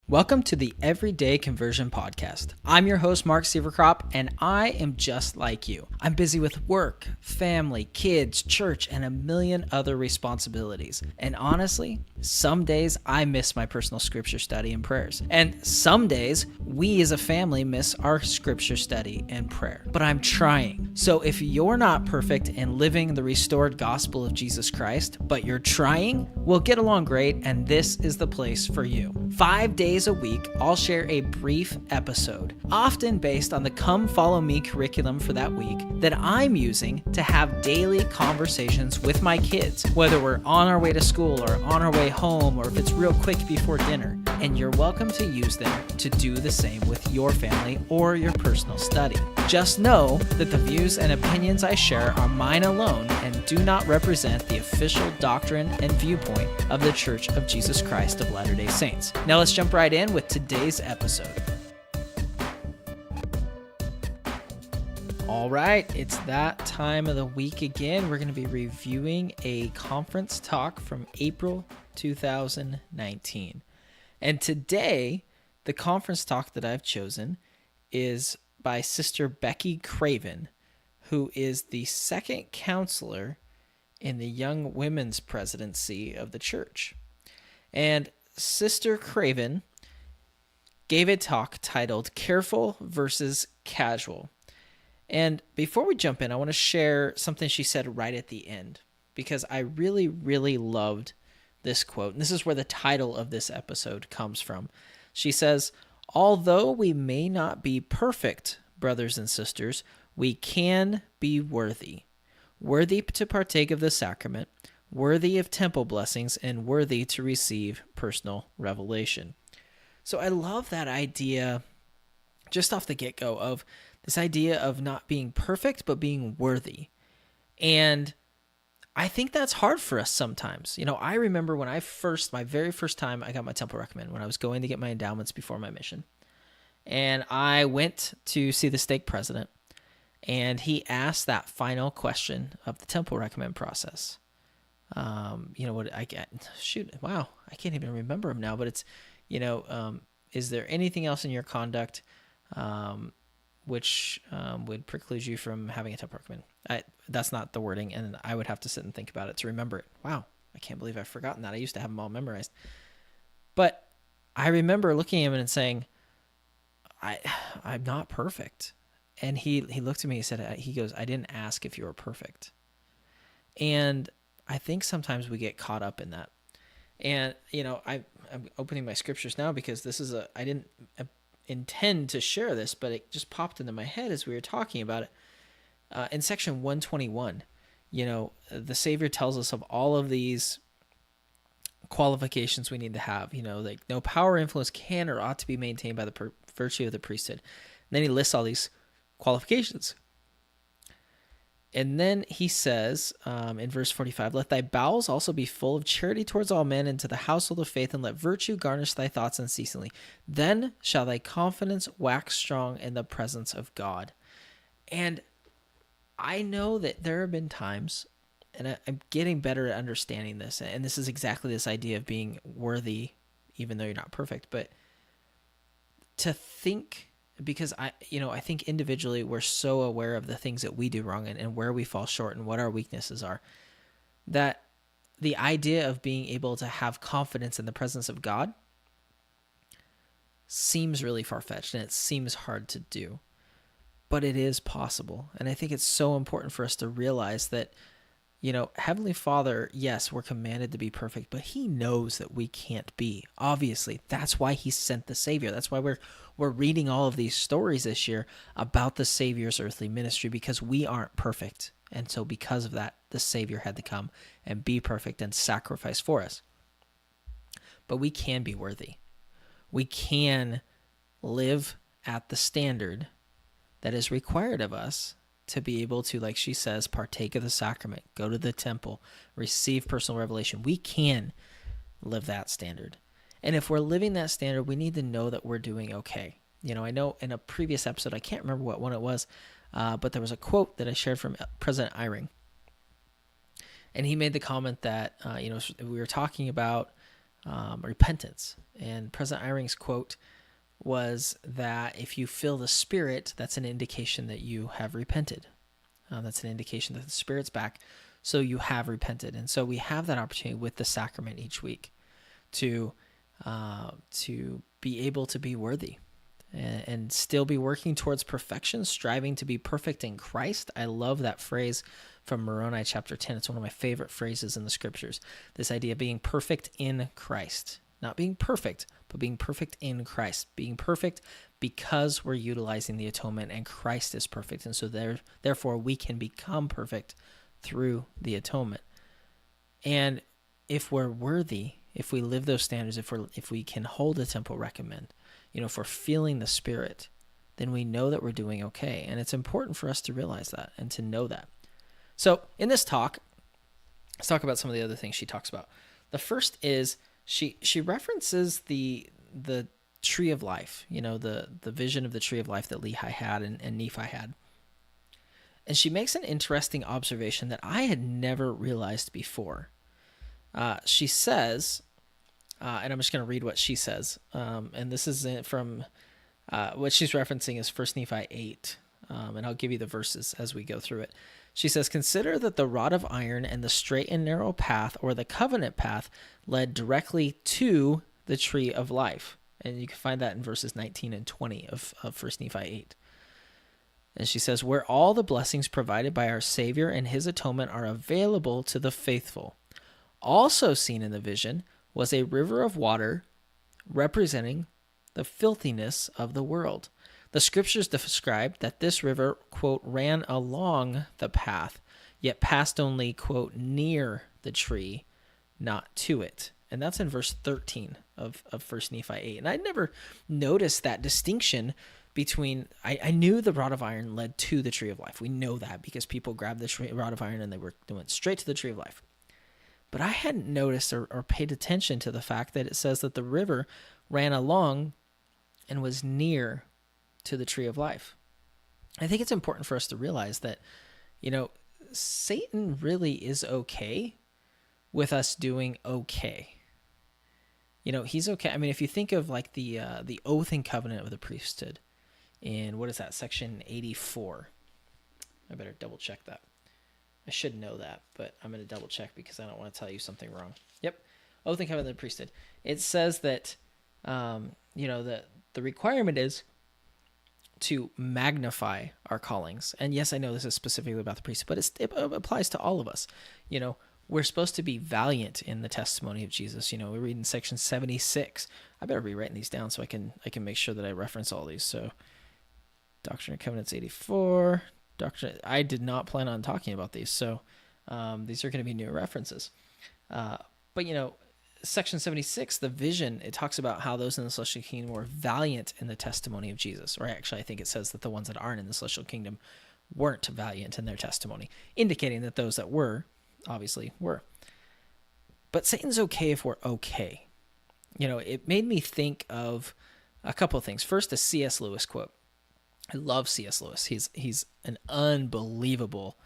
Welcome to the Everyday Conversion Podcast. I'm your host, Mark Severcrop, and I am just like you. I'm busy with work, family, kids, church, and a million other responsibilities. And honestly, some days I miss my personal scripture study and prayers. And some days we as a family miss our scripture study and prayer. But I'm trying. So if you're not perfect and living the restored gospel of Jesus Christ, but you're trying, we'll get along great, and this is the place for you. 5 days a week, I'll share a brief episode, often based on the Come Follow Me curriculum for that week that I'm using to have daily conversations with my kids, whether we're on our way to school or on our way home, or if it's real quick before dinner. And you're welcome to use them to do the same with your family or your personal study. Just know that the views and opinions I share are mine alone and do not represent the official doctrine and viewpoint of the Church of Jesus Christ of Latter-day Saints. Now let's jump right in with today's episode. All right, it's that time of the week again. We're going to be reviewing a conference talk from April 2019. And today, the conference talk that I've chosen is by Sister Becky Craven, who is the second counselor in the Young Women's Presidency of the church. And Sister Craven gave a talk titled Careful versus Casual. And before we jump in, I want to share something she said right at the end, because I really, really loved this quote. And this is where the title of this episode comes from. She says, "Although we may not be perfect, brothers and sisters, we can be worthy to partake of the sacrament, worthy of temple blessings, and worthy to receive personal revelation." So I love that idea just off the get-go of this idea of not being perfect, but being worthy. And I think that's hard for us sometimes. You know, I remember when my very first time I got my temple recommend, when I was going to get my endowments before my mission. And I went to see the stake president, and he asked that final question of the temple recommend process. I can't even remember him now, but it's, is there anything else in your conduct which would preclude you from having a temple recommend? That's not the wording, and I would have to sit and think about it to remember it. Wow, I can't believe I've forgotten that. I used to have them all memorized. But I remember looking at him and saying, I'm not perfect. And he looked at me and said, he goes, "I didn't ask if you were perfect." And I think sometimes we get caught up in that. And, I'm opening my scriptures now because I didn't intend to share this, but it just popped into my head as we were talking about it. In section 121, the Savior tells us of all of these qualifications we need to have, like no power or influence can or ought to be maintained by the virtue of the priesthood. And then he lists all these qualifications. And then he says in verse 45, "Let thy bowels also be full of charity towards all men and to the household of faith, and let virtue garnish thy thoughts unceasingly. Then shall thy confidence wax strong in the presence of God." And I know that there have been times, and I'm getting better at understanding this, and this is exactly this idea of being worthy, even though you're not perfect, but to think, because I think individually we're so aware of the things that we do wrong and where we fall short and what our weaknesses are, that the idea of being able to have confidence in the presence of God seems really far-fetched, and it seems hard to do. But it is possible. And I think it's so important for us to realize that, Heavenly Father, yes, we're commanded to be perfect, but he knows that we can't be. Obviously, that's why he sent the Savior. That's why we're reading all of these stories this year about the Savior's earthly ministry, because we aren't perfect. And so because of that, the Savior had to come and be perfect and sacrifice for us. But we can be worthy. We can live at the standard that is required of us to be able to, like she says, partake of the sacrament, go to the temple, receive personal revelation. We can live that standard. And if we're living that standard, we need to know that we're doing okay. I know in a previous episode, I can't remember what one it was, but there was a quote that I shared from President Eyring. And he made the comment that, we were talking about repentance. And President Eyring's quote was that if you feel the Spirit, that's an indication that you have repented. That's an indication that the Spirit's back, so you have repented. And so we have that opportunity with the sacrament each week to be able to be worthy and still be working towards perfection, striving to be perfect in Christ. I love that phrase from Moroni chapter 10. It's one of my favorite phrases in the scriptures. This idea of being perfect in Christ. Not being perfect, but being perfect in Christ. Being perfect because we're utilizing the atonement and Christ is perfect. And so therefore we can become perfect through the atonement. And if we're worthy, if we live those standards, if we can hold a temple recommend, if we're feeling the Spirit, then we know that we're doing okay. And it's important for us to realize that and to know that. So in this talk, let's talk about some of the other things she talks about. The first is she references the tree of life, the vision of the tree of life that Lehi had and Nephi had. And she makes an interesting observation that I had never realized before. She says, and I'm just going to read what she says, and this is from what she's referencing is 1 Nephi 8, and I'll give you the verses as we go through it. She says, "Consider that the rod of iron and the straight and narrow path, or the covenant path, led directly to the tree of life." And you can find that in verses 19 and 20 of 1 Nephi 8. And she says, "Where all the blessings provided by our Savior and his atonement are available to the faithful. Also seen in the vision was a river of water representing the filthiness of the world. The scriptures describe that this river, quote, ran along the path, yet passed only, quote, near the tree, not to it." And that's in verse 13 of 1 Nephi 8. And I'd never noticed that distinction between, I knew the rod of iron led to the tree of life. We know that because people grabbed the rod of iron and they went straight to the tree of life. But I hadn't noticed or paid attention to the fact that it says that the river ran along and was near to the tree of life. I think it's important for us to realize that, Satan really is okay with us doing okay. He's okay. I mean, if you think of like the oath and covenant of the priesthood in, what is that, section 84. I better double check that. I should know that, but I'm going to double check because I don't want to tell you something wrong. Yep. Oath and covenant of the priesthood. It says that, the requirement is to magnify our callings. And yes, I know this is specifically about the priesthood, but it applies to all of us. We're supposed to be valiant in the testimony of Jesus. We read in section 76. I better be writing these down so I can make sure that I reference all these. So Doctrine and Covenants 84. I did not plan on talking about these, so these are going to be new references. But section 76, the vision, it talks about how those in the celestial kingdom were valiant in the testimony of Jesus. Or actually, I think it says that the ones that aren't in the celestial kingdom weren't valiant in their testimony, indicating that those that were, obviously, were. But Satan's okay if we're okay. It made me think of a couple of things. First, a C.S. Lewis quote. I love C.S. Lewis. He's an unbelievable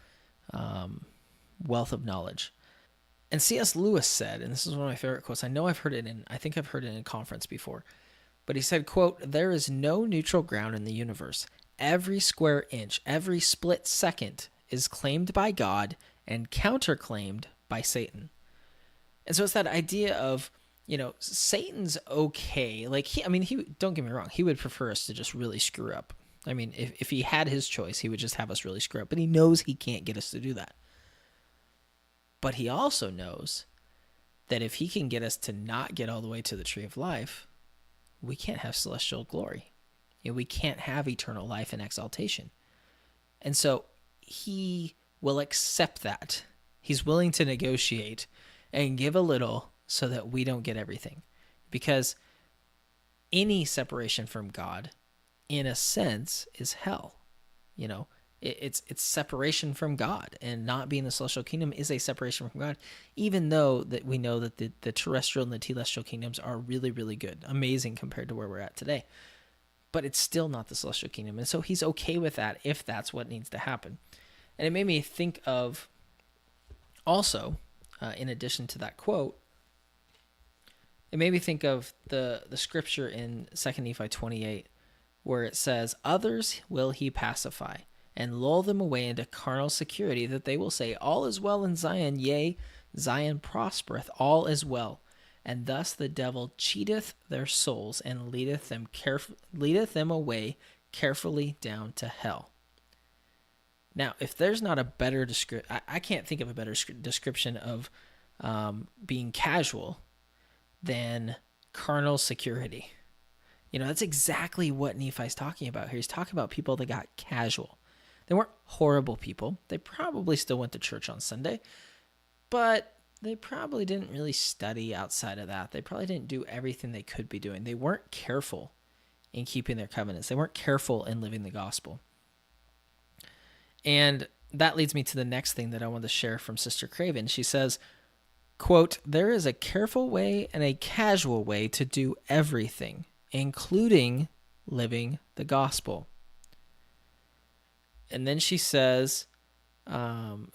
wealth of knowledge. And C.S. Lewis said, and this is one of my favorite quotes, I think I've heard it in a conference before, but he said, quote, "There is no neutral ground in the universe. Every square inch, every split second is claimed by God and counterclaimed by Satan." And so it's that idea of, Satan's okay. Like, he don't get me wrong, he would prefer us to just really screw up. I mean, if he had his choice, he would just have us really screw up. But he knows he can't get us to do that. But he also knows that if he can get us to not get all the way to the tree of life, we can't have celestial glory. We can't have eternal life and exaltation. And so he will accept that. He's willing to negotiate and give a little so that we don't get everything. Because any separation from God, in a sense, is hell. It's separation from God, and not being in the celestial kingdom is a separation from God, even though that we know that the terrestrial and the telestial kingdoms are really, really good, amazing compared to where we're at today. But it's still not the celestial kingdom, and so he's okay with that if that's what needs to happen. And it made me think of also, in addition to that quote, It made me think of the scripture in 2 Nephi 28 where it says, "Others will he pacify and lull them away into carnal security, that they will say, all is well in Zion, yea, Zion prospereth, all is well. And thus the devil cheateth their souls and leadeth them away carefully down to hell." Now, if there's not a better description, I can't think of a better description of being casual than carnal security. That's exactly what Nephi's talking about here. He's talking about people that got casual. They weren't horrible people. They probably still went to church on Sunday, but they probably didn't really study outside of that. They probably didn't do everything they could be doing. They weren't careful in keeping their covenants. They weren't careful in living the gospel. And that leads me to the next thing that I wanted to share from Sister Craven. She says, quote, "There is a careful way and a casual way to do everything, including living the gospel." And then she says,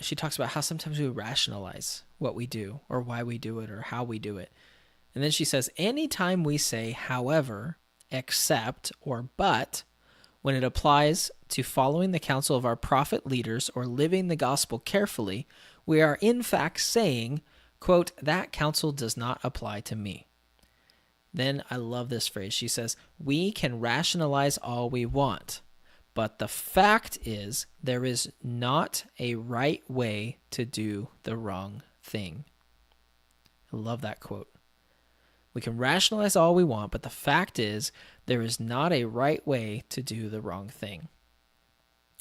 she talks about how sometimes we rationalize what we do or why we do it or how we do it. And then she says, anytime we say however, except, or but, when it applies to following the counsel of our prophet leaders or living the gospel carefully, we are in fact saying, quote, "that counsel does not apply to me." Then I love this phrase. She says, "We can rationalize all we want, but the fact is there is not a right way to do the wrong thing." I love that quote. We can rationalize all we want, but the fact is there is not a right way to do the wrong thing.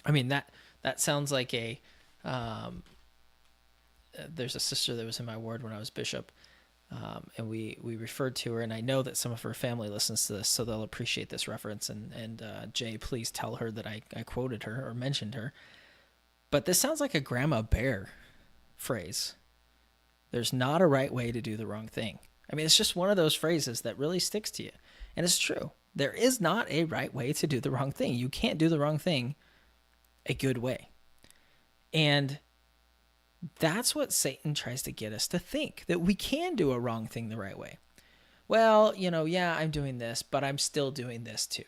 I mean, that sounds like there's a sister that was in my ward when I was bishop, and we referred to her, and I know that some of her family listens to this, so they'll appreciate this reference, and Jay, please tell her that I quoted her or mentioned her. But this sounds like a Grandma Bear phrase. There's not a right way to do the wrong thing. I mean, it's just one of those phrases that really sticks to you. And it's true. There is not a right way to do the wrong thing. You can't do the wrong thing a good way. And that's what Satan tries to get us to think, that we can do a wrong thing the right way. Well, yeah, I'm doing this, but I'm still doing this too.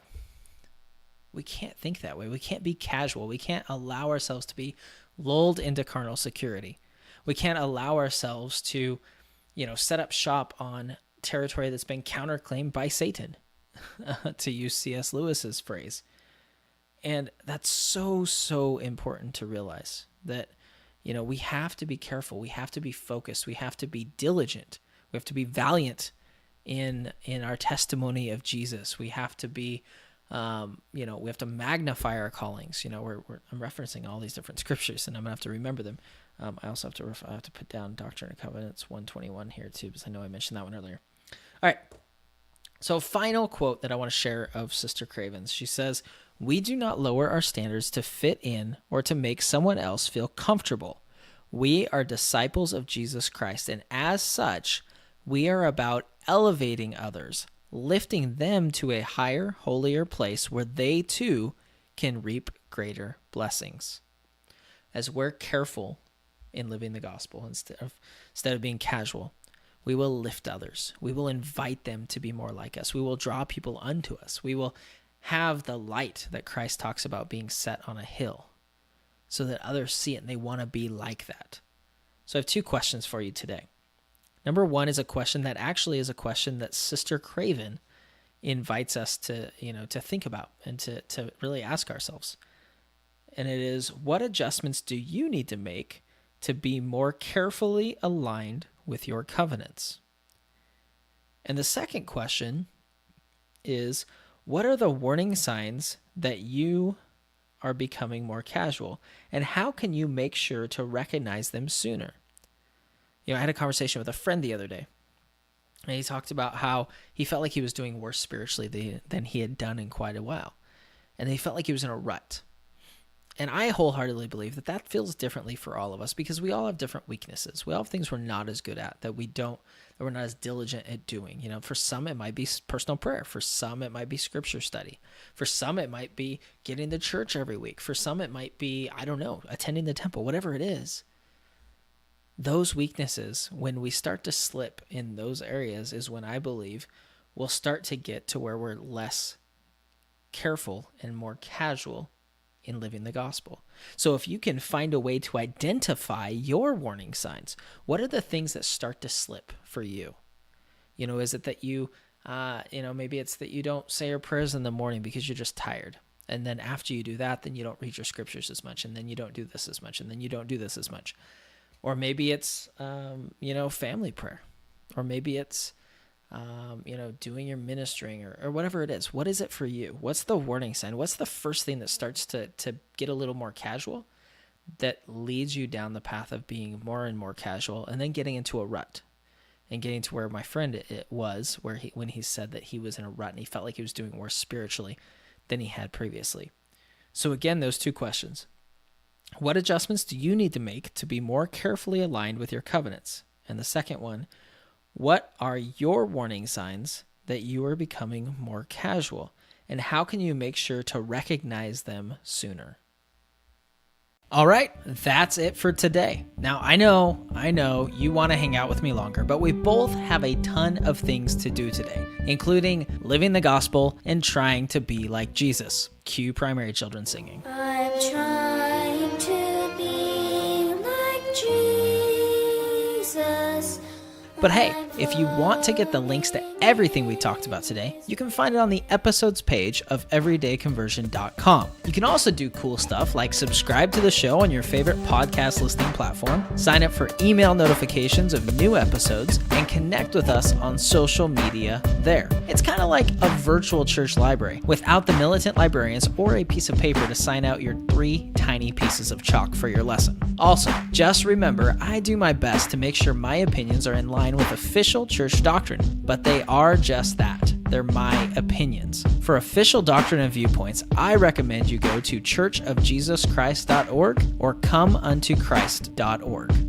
We can't think that way. We can't be casual. We can't allow ourselves to be lulled into carnal security. We can't allow ourselves to set up shop on territory that's been counterclaimed by Satan, to use C.S. Lewis's phrase. And that's so important to realize that, we have to be careful. We have to be focused. We have to be diligent. We have to be valiant in our testimony of Jesus. We have to be, we have to magnify our callings. I'm referencing all these different scriptures, and I'm going to have to remember them. I also have to put down Doctrine and Covenants 121 here too, because I know I mentioned that one earlier. All right. So final quote that I want to share of Sister Craven's. She says, "We do not lower our standards to fit in or to make someone else feel comfortable. We are disciples of Jesus Christ, and as such, we are about elevating others, lifting them to a higher, holier place where they too can reap greater blessings." As we're careful in living the gospel, instead of being casual, we will lift others. We will invite them to be more like us. We will draw people unto us. We will have the light that Christ talks about being set on a hill so that others see it and they want to be like that. So I have two questions for you today. Number one is a question that actually is a question that Sister Craven invites us to think about and to really ask ourselves. And it is, what adjustments do you need to make to be more carefully aligned with your covenants? And the second question is, what are the warning signs that you are becoming more casual, and how can you make sure to recognize them sooner? I had a conversation with a friend the other day, and he talked about how he felt like he was doing worse spiritually than he had done in quite a while, and he felt like he was in a rut. And I wholeheartedly believe that feels differently for all of us, because we all have different weaknesses. We all have things we're not as good at, that we're not as diligent at doing. For some, it might be personal prayer. For some, it might be scripture study. For some, it might be getting to church every week. For some, it might be, attending the temple, whatever it is. those weaknesses, when we start to slip in those areas, is when I believe we'll start to get to where we're less careful and more casual in living the gospel. So if you can find a way to identify your warning signs, what are the things that start to slip for you? Is it that you, maybe it's that you don't say your prayers in the morning because you're just tired. And then after you do that, then you don't read your scriptures as much. And then you don't do this as much. And then you don't do this as much. Or maybe it's, family prayer. Or maybe it's, doing your ministering or whatever it is. What is it for you? What's the warning sign? What's the first thing that starts to get a little more casual that leads you down the path of being more and more casual and then getting into a rut and getting to where my friend it was, when he said that he was in a rut and he felt like he was doing worse spiritually than he had previously. So again, those two questions. What adjustments do you need to make to be more carefully aligned with your covenants? And the second one, what are your warning signs that you are becoming more casual? And how can you make sure to recognize them sooner? All right, that's it for today. Now, I know you want to hang out with me longer, but we both have a ton of things to do today, including living the gospel and trying to be like Jesus. Cue primary children singing. I'm trying to be like Jesus. But hey, if you want to get the links to everything we talked about today, you can find it on the episodes page of everydayconversion.com. You can also do cool stuff like subscribe to the show on your favorite podcast listening platform, sign up for email notifications of new episodes, and connect with us on social media there. It's kind of like a virtual church library without the militant librarians or a piece of paper to sign out your 3 tiny pieces of chalk for your lesson. Also, just remember, I do my best to make sure my opinions are in line with official church doctrine, but they are just that. They're my opinions. For official doctrine and viewpoints, I recommend you go to churchofjesuschrist.org or comeuntochrist.org.